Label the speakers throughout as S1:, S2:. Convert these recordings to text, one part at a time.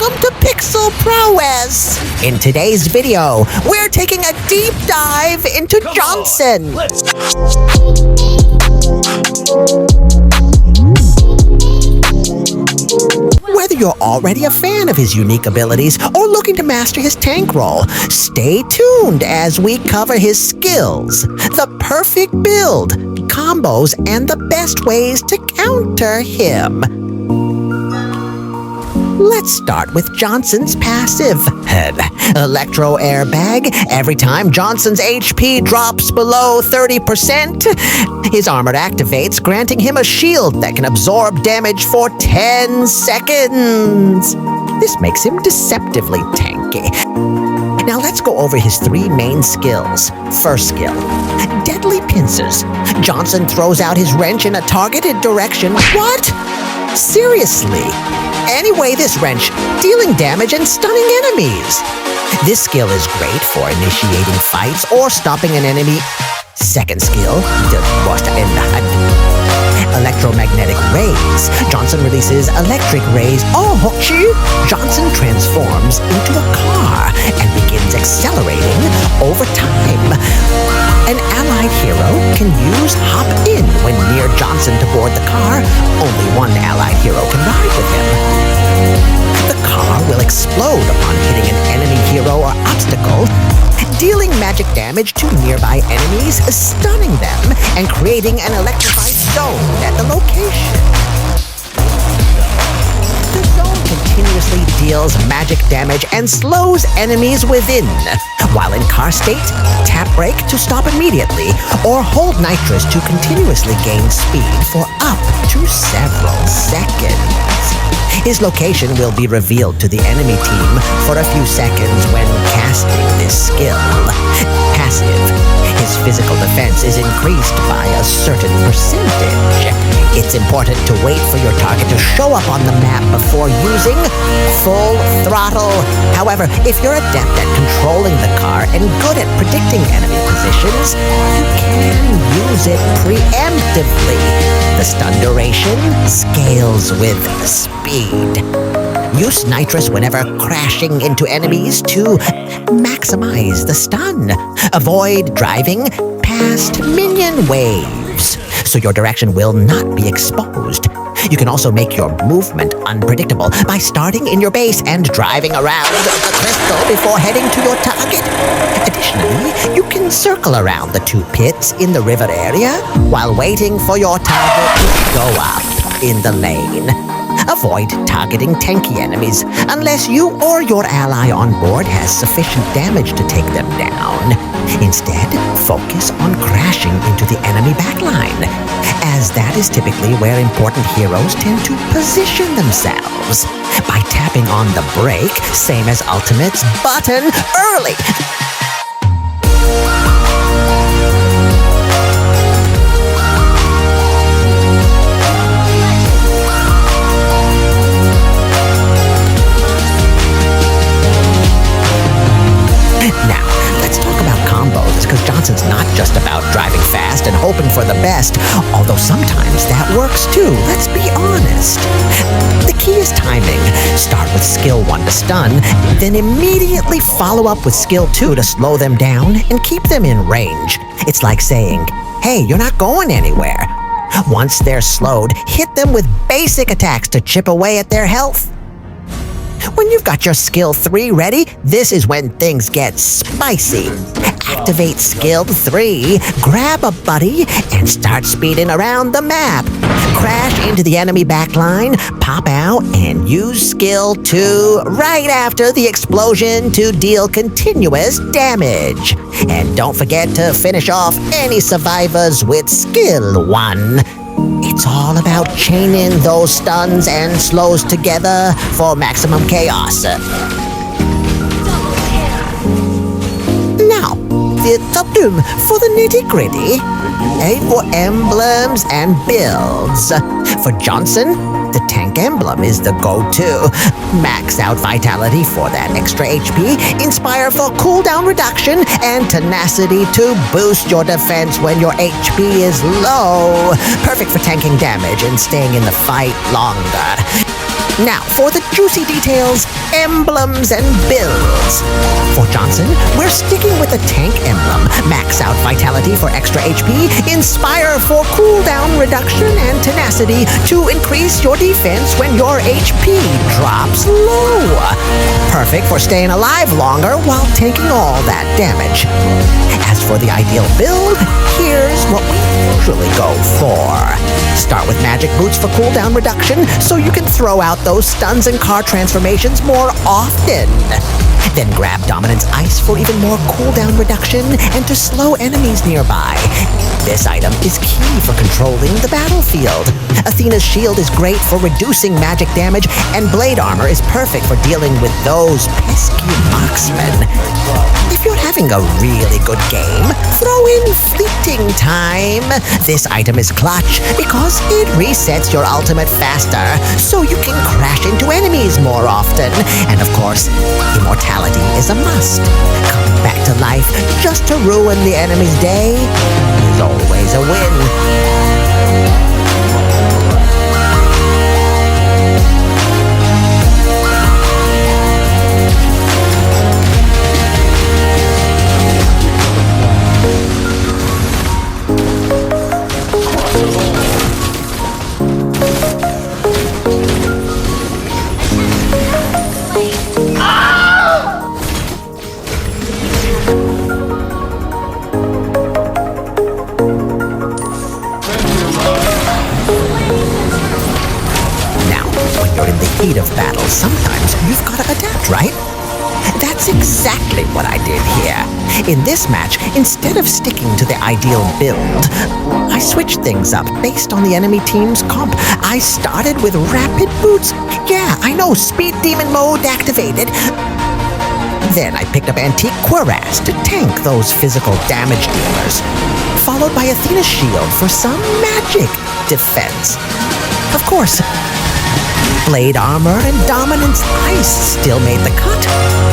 S1: welcome to PixelProwess! In today's video, we're taking a deep dive into Johnson. Whether you're already a fan of his unique abilities or looking to master his tank role, stay tuned as we cover his skills, the perfect build, combos, and the best ways to counter him. Let's start with Johnson's passive. Electro airbag. Every time Johnson's HP drops below 30%, his armor activates, granting him a shield that can absorb damage for 10 seconds. This makes him deceptively tanky. Now let's go over his three main skills. First skill, deadly pincers. Johnson throws out his wrench in a targeted direction. What? Seriously? Anyway, this wrench, dealing damage and stunning enemies. This skill is great for initiating fights or stopping an enemy. Second skill, electromagnetic rays. Johnson releases electric rays. Oh, Johnson transforms into a car and begins accelerating over time. An allied hero can use hop in when near Johnson to board the car. Only one allied hero can ride with him. The car will explode upon hitting an enemy hero or obstacle, dealing magic damage to nearby enemies, stunning them, and creating an electrified zone at the location. The zone continuously deals magic damage and slows enemies within. While in car state, tap brake to stop immediately, or hold nitrous to continuously gain speed for up to several seconds. His location will be revealed to the enemy team for a few seconds when casting this skill. Passive. His physical defense is increased by a certain percentage. It's important to wait for your target to show up on the map before using full throttle. However, if you're adept at controlling the car and good at predicting enemy positions, you can use it preemptively. The stun duration scales with speed. Use nitrous whenever crashing into enemies to maximize the stun. Avoid driving past minion waves, so your direction will not be exposed. You can also make your movement unpredictable by starting in your base and driving around the crystal before heading to your target. Additionally, you can circle around the two pits in the river area while waiting for your target to go up in the lane. Avoid targeting tanky enemies unless you or your ally on board has sufficient damage to take them down. Instead, focus on crashing into the enemy backline, as that is typically where important heroes tend to position themselves. By tapping on the brake, same as Ultimate's button, early. Johnson's not just about driving fast and hoping for the best, although sometimes that works too, let's be honest. The key is timing. Start with skill 1 to stun, then immediately follow up with skill 2 to slow them down and keep them in range. It's like saying, hey, you're not going anywhere. Once they're slowed, hit them with basic attacks to chip away at their health. When you've got your skill 3 ready, this is when things get spicy. Activate skill 3, grab a buddy, and start speeding around the map. Crash into the enemy backline, pop out, and use skill 2 right after the explosion to deal continuous damage. And don't forget to finish off any survivors with skill 1. It's all about chaining those stuns and slows together for maximum chaos. Now, for the nitty-gritty, A for emblems and builds. For Johnson, the tank emblem is the go-to. Max out vitality for that extra HP, inspire for cooldown reduction, and tenacity to boost your defense when your HP is low. Perfect for tanking damage and staying in the fight longer. Now, for the juicy details, emblems and builds. For Johnson, we're sticking with the tank emblem. Max out vitality for extra HP, inspire for cooldown reduction, and tenacity to increase your defense when your HP drops low. Perfect for staying alive longer while taking all that damage. As for the ideal build, here's what we usually go for. Start with magic boots for cooldown reduction, so you can throw out those stuns and car transformations more often. Then grab Dominance Ice for even more cooldown reduction and to slow enemies nearby. This item is key for controlling the battlefield. Athena's shield is great for reducing magic damage, and blade armor is perfect for dealing with those pesky marksmen. If you're having a really good game, throw in Fleeting Time. This item is clutch because it resets your ultimate faster, so you can crash into enemies more often. And of course, immortality is a must. Coming back to life just to ruin the enemy's day is always a win. Heat of battle, sometimes you've got to adapt, right? That's exactly what I did here. In this match, instead of sticking to the ideal build, I switched things up based on the enemy team's comp. I started with rapid boots. Yeah, I know, speed demon mode activated. Then I picked up antique cuirass to tank those physical damage dealers, followed by Athena's shield for some magic defense. Of course, blade armor and dominance ice still made the cut,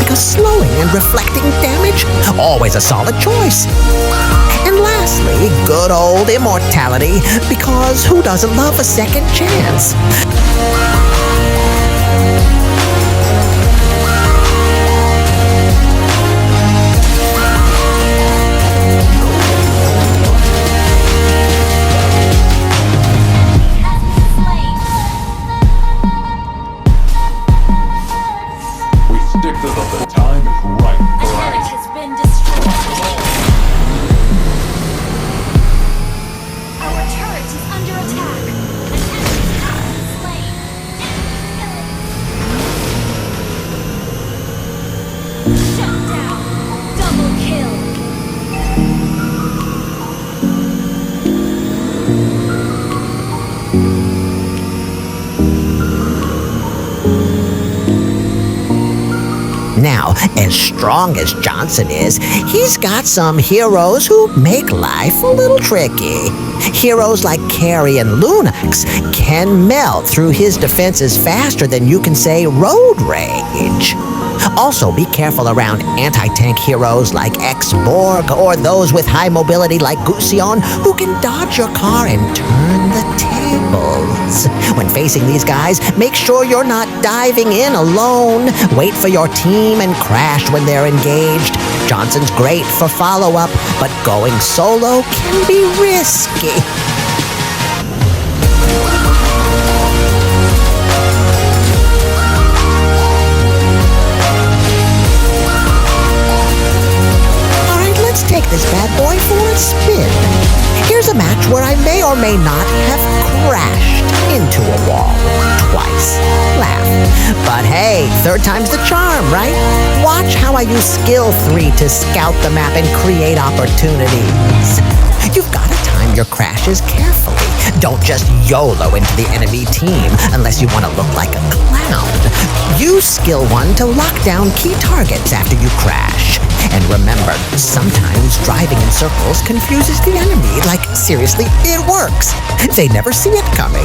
S1: because slowing and reflecting damage, always a solid choice. And lastly, good old immortality, because who doesn't love a second chance? Now, as strong as Johnson is, he's got some heroes who make life a little tricky. Heroes like Carrie and Lunax can melt through his defenses faster than you can say road rage. Also, be careful around anti-tank heroes like X-Borg or those with high mobility like Gusion who can dodge your car and turn the tables. When facing these guys, make sure you're not diving in alone. Wait for your team and crash when they're engaged. Johnson's great for follow-up, but going solo can be risky. Take this bad boy for a spin. Here's a match where I may or may not have crashed into a wall twice. Laugh. But hey, third time's the charm, right? Watch how I use skill 3 to scout the map and create opportunities. You've got to time your crashes carefully. Don't just YOLO into the enemy team unless you want to look like a clown. Use skill 1 to lock down key targets after you crash. And remember, sometimes driving in circles confuses the enemy. Like, seriously, it works. They never see it coming.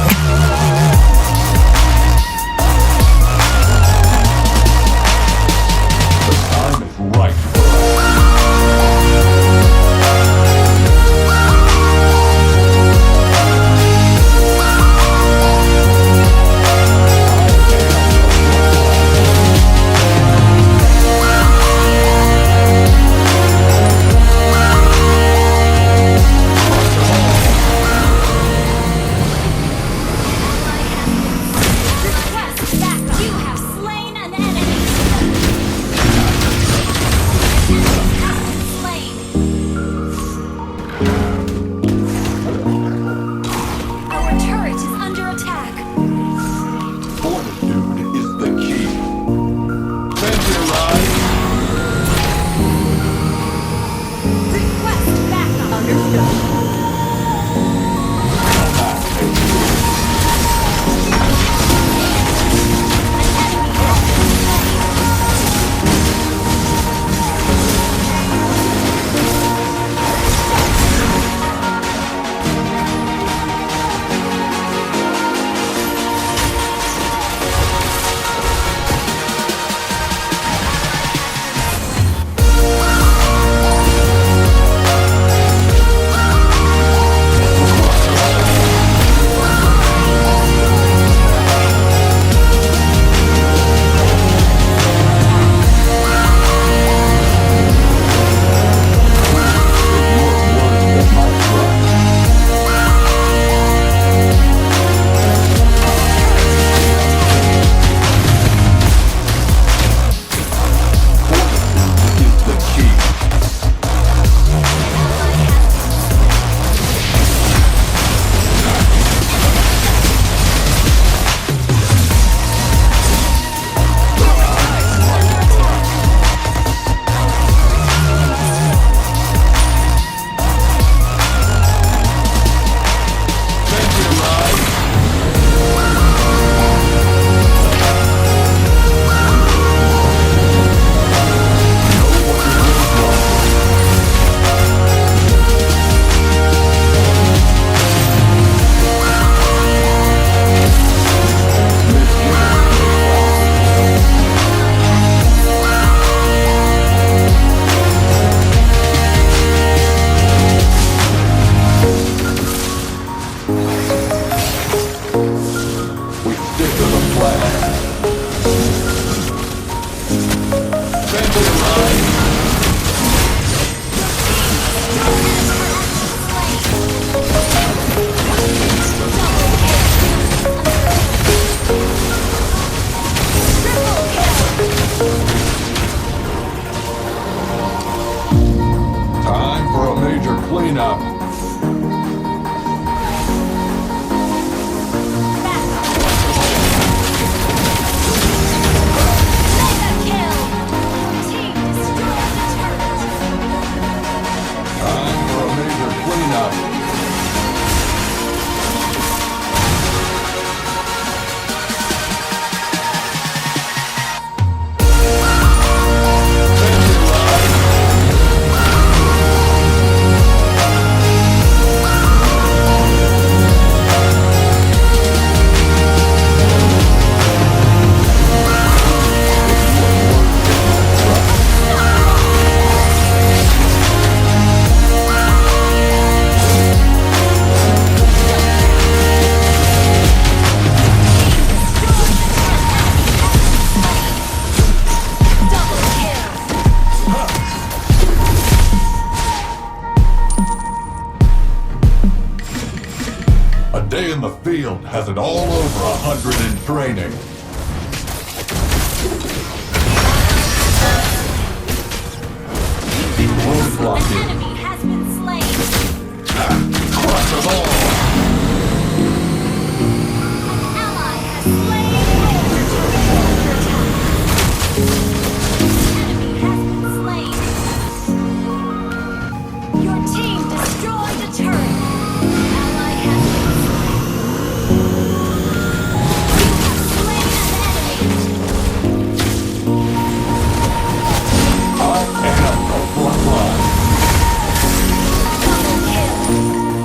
S2: The time is right. field has it all over 100 in training. Roadblock
S3: An
S2: here.
S3: enemy has been slain.
S2: Crush them all!
S3: Ally has slain the enemy. Enemy has been slain. Your team destroyed a turret. Ally has been slain. You have slain an enemy.
S2: I am the bloodline.
S3: Double kill. Ally has been slain.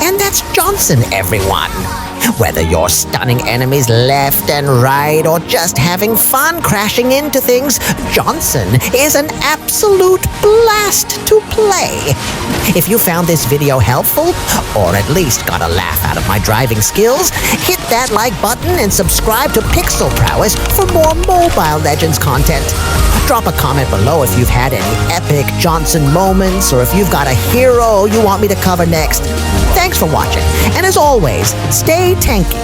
S1: And that's Johnson, everyone. Whether you're stunning enemies left and right or just having fun crashing into things, Johnson is an absolute blast to play. If you found this video helpful, or at least got a laugh out of my driving skills, hit that like button and subscribe to PixelProwess for more Mobile Legends content. Drop a comment below if you've had any epic Johnson moments or if you've got a hero you want me to cover next. Thanks for watching, and as always, stay tanky.